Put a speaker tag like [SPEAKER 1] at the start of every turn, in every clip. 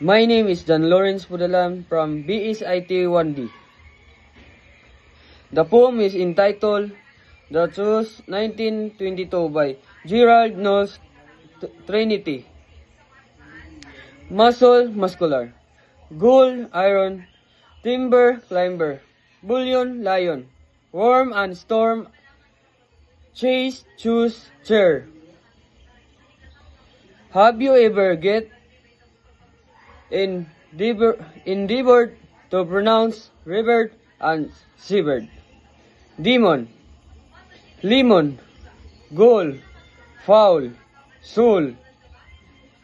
[SPEAKER 1] My name is John Lawrence Pudalan from BSIT 1D. The poem is entitled The Truth 1922 by Gerald Knowles Trinity. Muscle, muscular. Gold, iron. Timber, climber. Bullion, lion. Worm and storm. Chase, choose, chair. Have you ever endeavored to pronounce river and seabird? Demon, lemon, goal, foul, soul,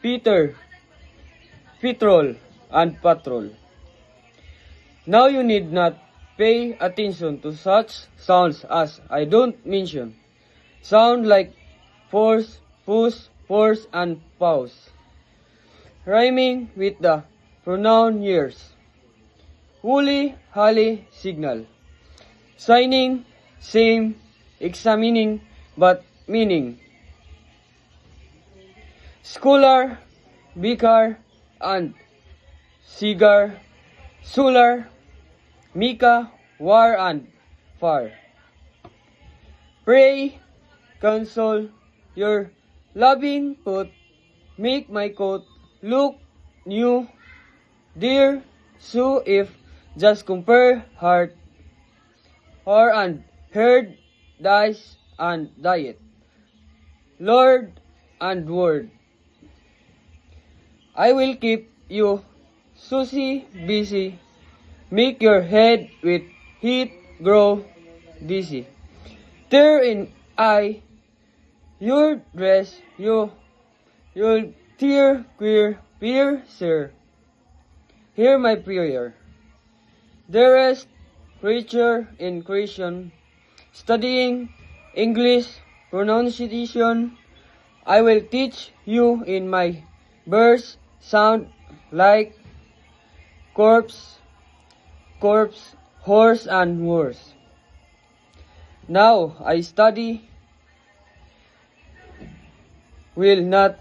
[SPEAKER 1] Peter, petrol, and patrol. Now you need not pay attention to such sounds as I don't mention. Sound like force, push, force, and pause, rhyming with the pronoun years. Woolly, holly, signal. Signing, same, examining, but meaning. Scholar, vicar, and cigar. Solar, Mika, war, and far. Pray, console, your loving put, make my coat look new, dear, so if just compare heart, or and heard, dice, and diet, Lord and word. I will keep you Susie busy, make your head with heat grow dizzy. Tear in eye, your dress, you'll tear queer, peer, sir. Hear my prayer. Dearest creature in creation, studying English pronunciation, I will teach you in my verse sound like corpse, horse, and worse. Now I study, will not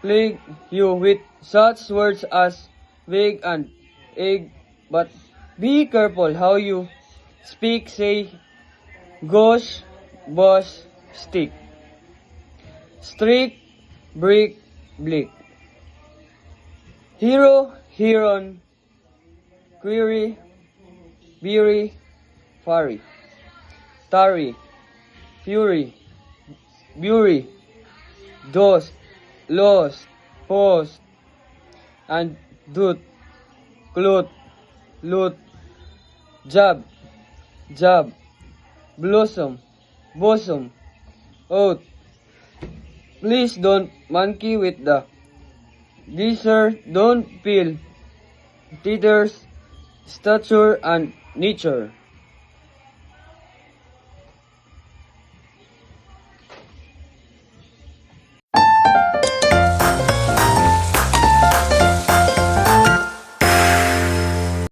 [SPEAKER 1] plague you with such words as wig and egg, but be careful how you speak, say, gosh, boss, stick, streak, brick, blick, hero, heron, query, beery, furry, tarry, fury, bury, dust, lost, post, and doot, cloth, loot, job, blossom, bosom, oath. Please don't monkey with the desert, don't feel teethers, stature, and nature.